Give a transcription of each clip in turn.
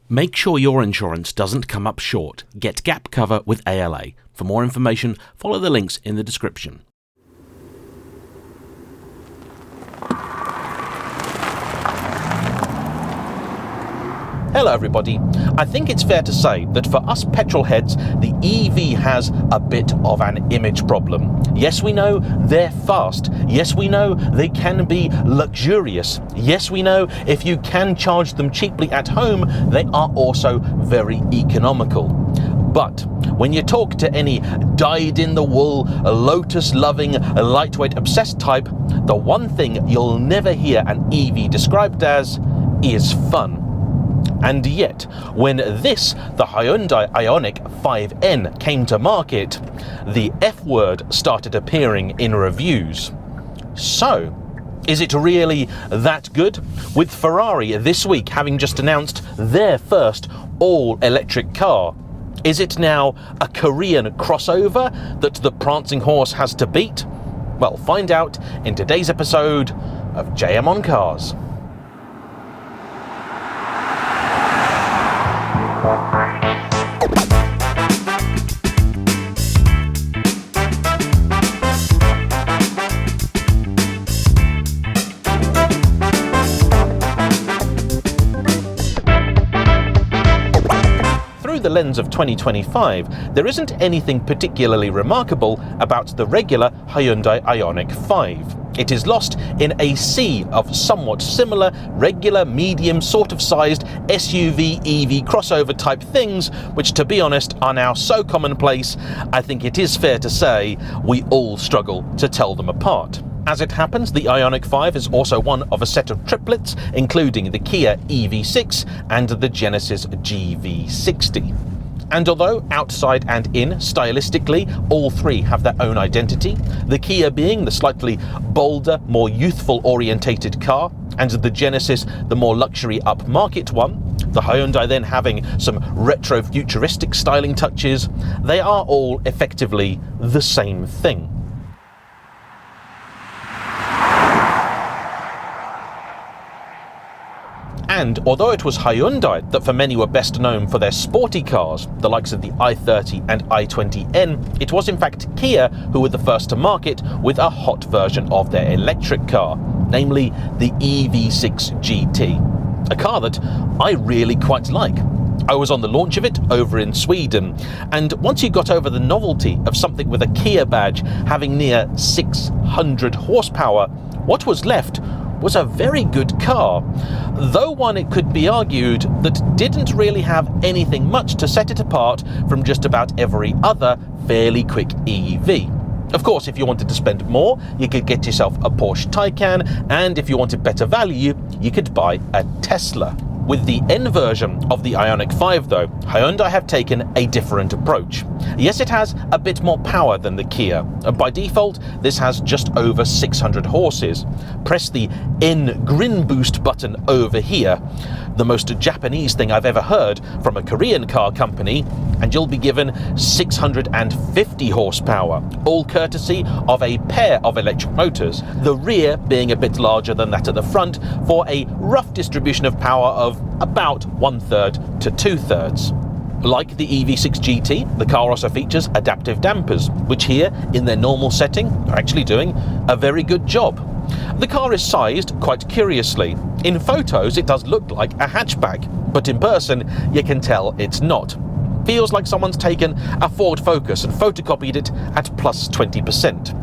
Make sure your insurance doesn't come up short. Get gap cover with ALA. For more information, follow the links in the description. Hello everybody. I think it's fair to say that for us petrol heads, the EV has a bit of an image problem. Yes, we know they're fast. Yes, we know they can be luxurious. Yes, we know if you can charge them cheaply at home, they are also very economical. But when you talk to any dyed-in-the-wool, Lotus-loving, lightweight obsessed type, the one thing you'll never hear an EV described as is fun. And yet, when the Hyundai Ioniq 5N came to market, the F word started appearing in reviews. So, is it really that good? With Ferrari this week having just announced their first all-electric car, is it now a Korean crossover that the prancing horse has to beat? Well, find out in today's episode of JayEmm on Cars. Through the lens of 2025, there isn't anything particularly remarkable about the regular Hyundai Ioniq 5. It is lost in a sea of somewhat similar, regular, medium sort of sized SUV, EV crossover type things, which to be honest are now so commonplace, I think it is fair to say we all struggle to tell them apart. As it happens, the Ioniq 5 is also one of a set of triplets, including the Kia EV6 and the Genesis GV60. And although outside and in, stylistically, all three have their own identity, the Kia being the slightly bolder, more youthful orientated car, and the Genesis the more luxury upmarket one, the Hyundai then having some retro futuristic styling touches, they are all effectively the same thing. And although it was Hyundai that for many were best known for their sporty cars, the likes of the i30 and i20N, it was in fact Kia who were the first to market with a hot version of their electric car, namely the EV6 GT, a car that I really quite like. I was on the launch of it over in Sweden, and once you got over the novelty of something with a Kia badge having near 600 horsepower, what was left was a very good car, though one it could be argued that didn't really have anything much to set it apart from just about every other fairly quick EV. Of course, if you wanted to spend more, you could get yourself a Porsche Taycan, and if you wanted better value, you could buy a Tesla. With the N version of the Ioniq 5 though, Hyundai have taken a different approach. Yes, it has a bit more power than the Kia. By default, this has just over 600 horses. Press the N Grin Boost button over here, the most Japanese thing I've ever heard from a Korean car company, and you'll be given 650 horsepower, all courtesy of a pair of electric motors, the rear being a bit larger than that at the front for a rough distribution of power of about 1/3 to 2/3. Like the EV6 GT, the car also features adaptive dampers, which here, in their normal setting, are actually doing a very good job. The car is sized quite curiously. In photos, it does look like a hatchback, but in person, you can tell it's not. Feels like someone's taken a Ford Focus and photocopied it at plus 20%.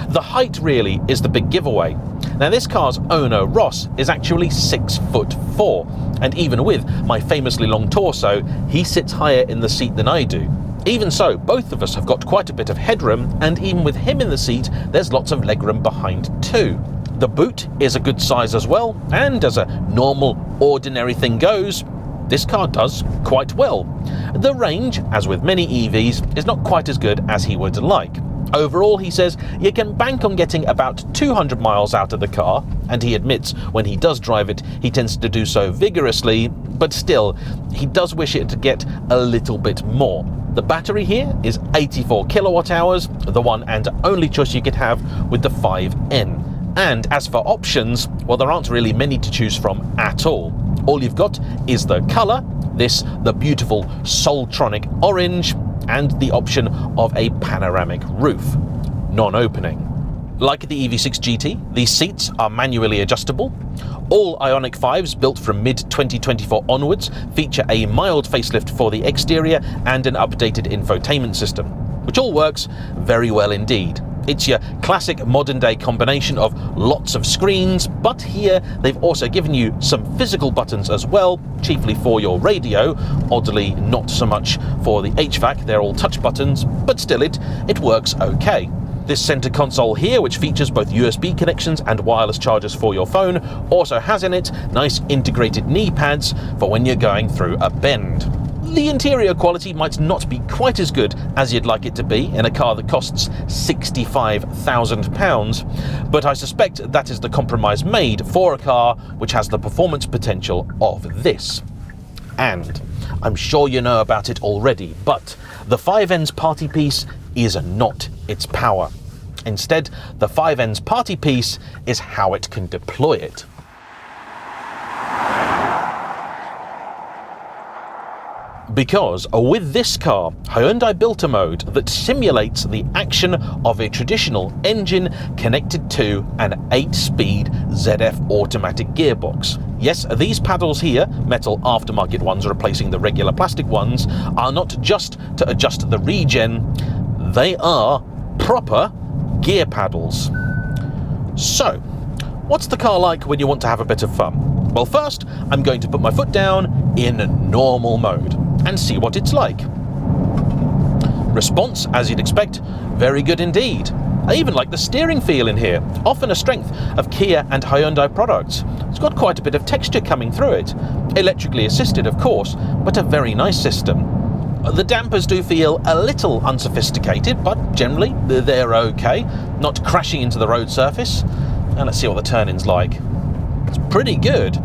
The height really is the big giveaway. Now this car's owner, Ross, is actually 6'4", and even with my famously long torso, he sits higher in the seat than I do. Even so, both of us have got quite a bit of headroom, and even with him in the seat, there's lots of legroom behind too. The boot is a good size as well, and as a normal, ordinary thing goes, this car does quite well. The range, as with many EVs, is not quite as good as he would like. Overall, he says, you can bank on getting about 200 miles out of the car, and he admits when he does drive it, he tends to do so vigorously, but still, he does wish it to get a little bit more. The battery here is 84 kilowatt hours, the one and only choice you could have with the 5N. And as for options, well, there aren't really many to choose from at all. All you've got is the colour, This, the beautiful Soltronic orange, and the option of a panoramic roof, non-opening. Like the EV6 GT, these seats are manually adjustable. All Ioniq 5s built from mid-2024 onwards feature a mild facelift for the exterior and an updated infotainment system, which all works very well indeed. It's your classic modern-day combination of lots of screens, but here they've also given you some physical buttons as well, chiefly for your radio, oddly not so much for the HVAC. They're all touch buttons, but still it works okay. This center console here, which features both USB connections and wireless chargers for your phone, also has in it nice integrated knee pads for when you're going through a bend. The interior quality might not be quite as good as you'd like it to be in a car that costs £65,000, but I suspect that is the compromise made for a car which has the performance potential of this. And I'm sure you know about it already, but the 5N's party piece is not its power. Instead, the 5N's party piece is how it can deploy it. Because with this car, Hyundai built a mode that simulates the action of a traditional engine connected to an 8-speed ZF automatic gearbox. Yes, these paddles here, metal aftermarket ones replacing the regular plastic ones, are not just to adjust the regen, they are proper gear paddles. So, what's the car like when you want to have a bit of fun? Well, first, I'm going to put my foot down in normal mode and see what it's like. Response, as you'd expect, very good indeed. I even like the steering feel in here, often a strength of Kia and Hyundai products. It's got quite a bit of texture coming through it. Electrically assisted, of course, but a very nice system. The dampers do feel a little unsophisticated, but generally they're okay, not crashing into the road surface. And let's see what the turn-in's like. It's pretty good,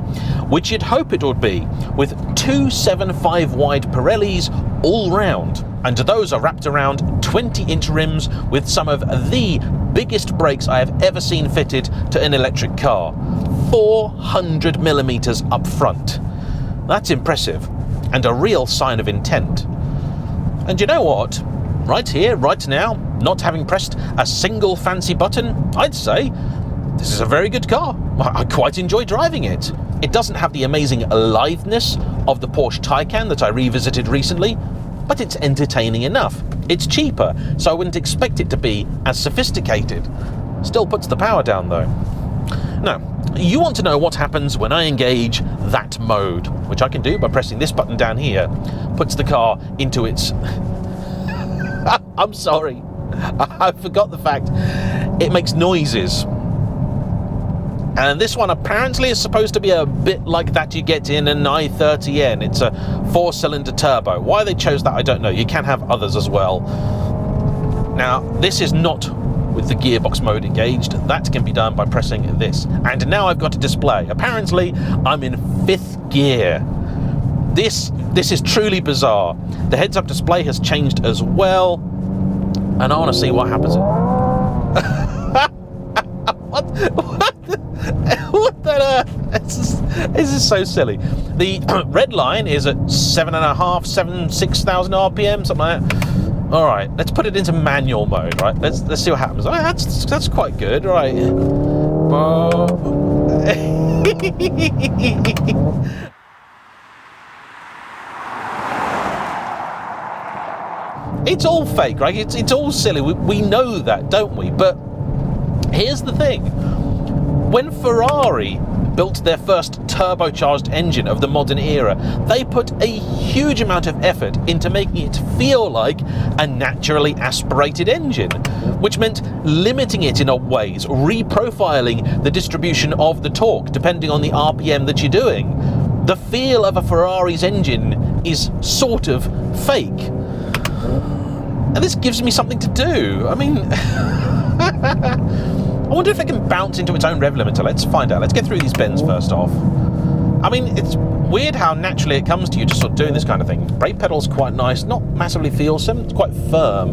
which you'd hope it would be, with 275 wide Pirellis all round. And those are wrapped around 20-inch rims with some of the biggest brakes I have ever seen fitted to an electric car. 400mm up front. That's impressive, and a real sign of intent. And you know what? Right here, right now, not having pressed a single fancy button, I'd say this is a very good car. I quite enjoy driving it. It doesn't have the amazing aliveness of the Porsche Taycan that I revisited recently, but it's entertaining enough. It's cheaper, so I wouldn't expect it to be as sophisticated. Still puts the power down though. Now, you want to know what happens when I engage that mode, which I can do by pressing this button down here. Puts the car into its... I'm sorry, I forgot the fact. It makes noises. And this one apparently is supposed to be a bit like that you get in an i30N. It's a 4-cylinder turbo. Why they chose that, I don't know. You can have others as well. Now, this is not with the gearbox mode engaged. That can be done by pressing this. And now I've got a display. Apparently, I'm in 5th gear. This is truly bizarre. The heads-up display has changed as well. And I want to see what happens. What the earth? This is so silly. The red line is at 6,000 RPM, something like that. All right, let's put it into manual mode. Right, let's see what happens. Oh, that's quite good. Right. It's all fake, right? It's all silly. We know that, don't we? But here's the thing. When Ferrari built their first turbocharged engine of the modern era, they put a huge amount of effort into making it feel like a naturally aspirated engine, which meant limiting it in odd ways, reprofiling the distribution of the torque depending on the RPM that you're doing. The feel of a Ferrari's engine is sort of fake. And this gives me something to do. I mean... I wonder if it can bounce into its own rev limiter. Let's find out. Let's get through these bends first off. I mean, it's weird how naturally it comes to you just sort of doing this kind of thing. Brake pedal's quite nice, not massively feelsome, it's quite firm.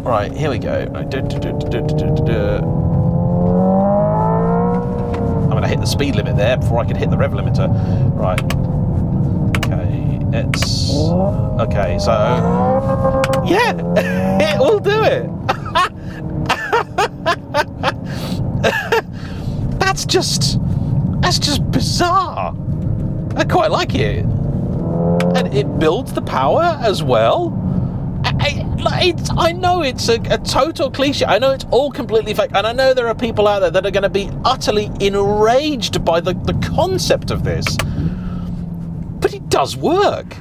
Right, here we go. I'm going to hit the speed limit there before I can hit the rev limiter. Right. Okay. It's... Okay, so... Yeah! It will do it! That's just bizarre. I quite like it. And it builds the power as well. I know it's a total cliche. I know it's all completely fake. And I know there are people out there that are going to be utterly enraged by the concept of this. But it does work.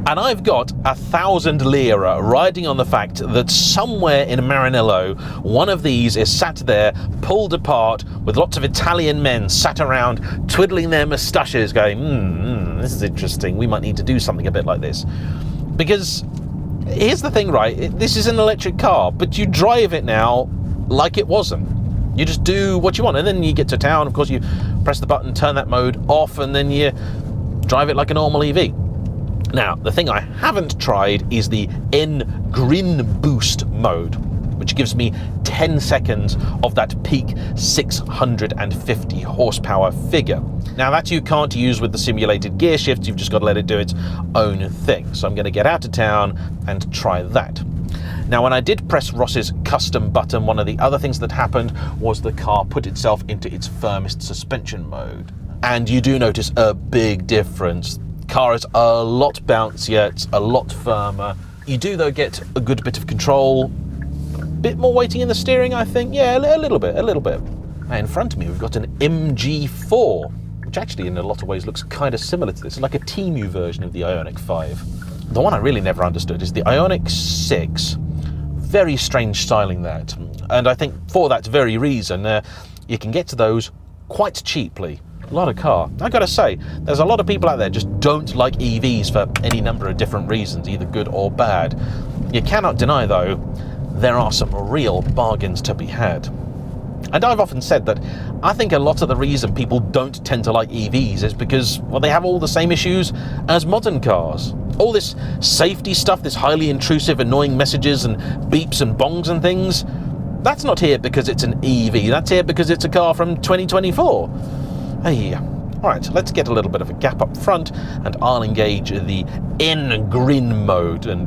And I've got 1,000 lira riding on the fact that somewhere in Maranello, one of these is sat there, pulled apart, with lots of Italian men sat around, twiddling their moustaches, going, this is interesting, we might need to do something a bit like this. Because, here's the thing, right, this is an electric car, but you drive it now like it wasn't. You just do what you want, and then you get to town, of course you press the button, turn that mode off, and then you drive it like a normal EV. Now, the thing I haven't tried is the Grin Boost mode, which gives me 10 seconds of that peak 650 horsepower figure. Now, that you can't use with the simulated gear shift, you've just got to let it do its own thing. So I'm going to get out of town and try that. Now, when I did press Ross's custom button, one of the other things that happened was the car put itself into its firmest suspension mode. And you do notice a big difference. Car is a lot bouncier, it's a lot firmer. You do though get a good bit of control, a bit more weighting in the steering, I think. Yeah, a little bit. Now in front of me we've got an MG4, which actually in a lot of ways looks kind of similar to this. It's like a Temu version of the Ioniq 5. The one I really never understood is the Ioniq 6. Very strange styling that. And I think for that very reason, you can get to those quite cheaply. A lot of car. I gotta say, there's a lot of people out there just don't like EVs for any number of different reasons, either good or bad. You cannot deny, though, there are some real bargains to be had. And I've often said that I think a lot of the reason people don't tend to like EVs is because, well, they have all the same issues as modern cars. All this safety stuff, this highly intrusive, annoying messages and beeps and bongs and things, that's not here because it's an EV, that's here because it's a car from 2024. Hey, all right, let's get a little bit of a gap up front and I'll engage the Grin mode and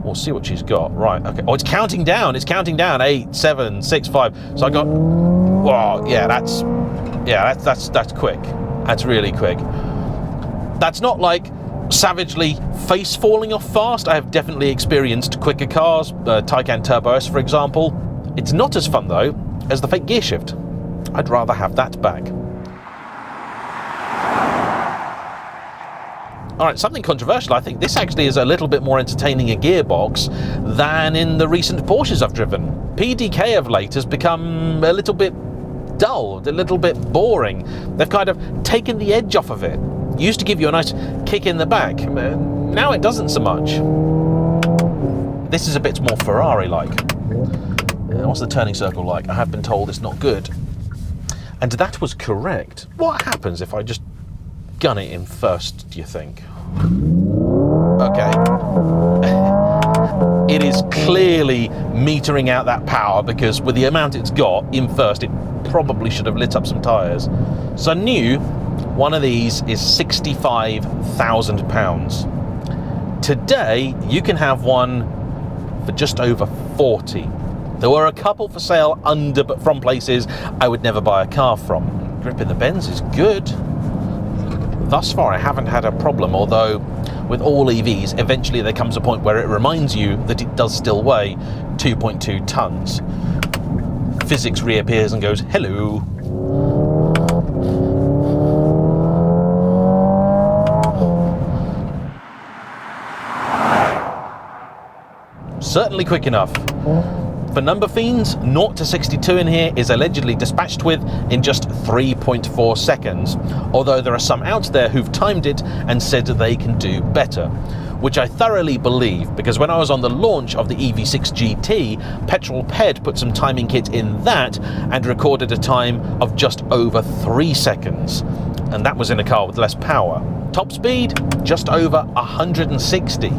we'll see what she's got. Right, okay. Oh, it's counting down. 8, 7, 6, 5. So I got, whoa, that's quick. That's really quick. That's not like savagely face falling off fast. I have definitely experienced quicker cars, Taycan Turbo S, for example. It's not as fun though as the fake gear shift. I'd rather have that back. All right, something controversial. I think this actually is a little bit more entertaining a gearbox than in the recent Porsches I've driven. PDK of late has become a little bit dull, a little bit boring. They've kind of taken the edge off of it. Used to give you a nice kick in the back. Now it doesn't so much. This is a bit more Ferrari-like. What's the turning circle like? I have been told it's not good. And that was correct. What happens if I just gun it in first, do you think? Okay. It is clearly metering out that power because with the amount it's got in first, it probably should have lit up some tyres. So new, one of these is £65,000. Today, you can have one for just over 40. There were a couple for sale under, but from places I would never buy a car from. Grip in the Benz is good. Thus far, I haven't had a problem, although with all EVs, eventually there comes a point where it reminds you that it does still weigh 2.2 tons. Physics reappears and goes, hello. Certainly quick enough. For number fiends, 0 to 62 in here is allegedly dispatched with in just 3.4 seconds, although there are some out there who've timed it and said they can do better, which I thoroughly believe, because when I was on the launch of the EV6 GT, Petrol Ped put some timing kit in that and recorded a time of just over 3 seconds, and that was in a car with less power. Top speed, just over 160.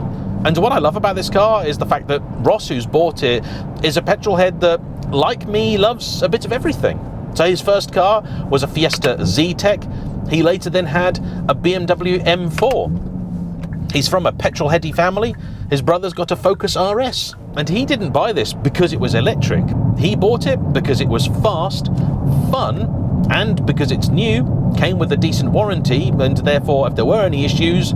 And what I love about this car is the fact that Ross, who's bought it, is a petrol head that, like me, loves a bit of everything. So his first car was a Fiesta Z-Tech. He later then had a BMW M4. He's from a petrol-heady family. His brother's got a Focus RS. And he didn't buy this because it was electric. He bought it because it was fast, fun, and because it's new, came with a decent warranty, and therefore if there were any issues,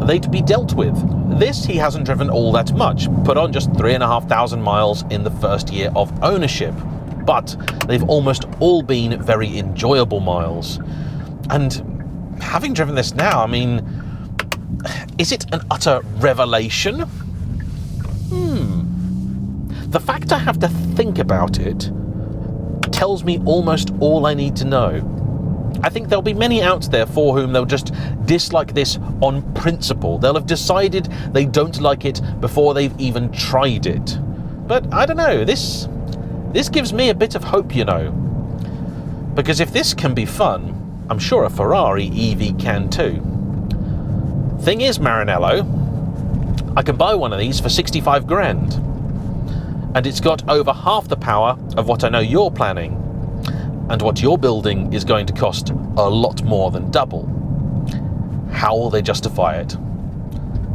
they'd be dealt with. This he hasn't driven all that much, put on just 3,500 miles in the first year of ownership. But they've almost all been very enjoyable miles. And having driven this now, I mean, is it an utter revelation? The fact I have to think about it tells me almost all I need to know. I think there'll be many out there for whom they'll just dislike this on principle. They'll have decided they don't like it before they've even tried it. But I don't know, this gives me a bit of hope, you know. Because if this can be fun, I'm sure a Ferrari EV can too. Thing is, Maranello, I can buy one of these for 65 grand. And it's got over half the power of what I know you're planning. And what you're building is going to cost a lot more than double. How will they justify it?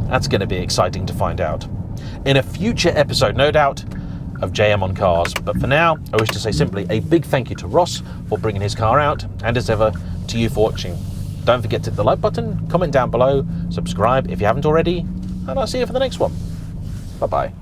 That's going to be exciting to find out in a future episode, no doubt, of JayEmm on Cars. But for now, I wish to say simply a big thank you to Ross for bringing his car out, and as ever, to you for watching. Don't forget to hit the like button, comment down below, subscribe if you haven't already, and I'll see you for the next one. Bye-bye.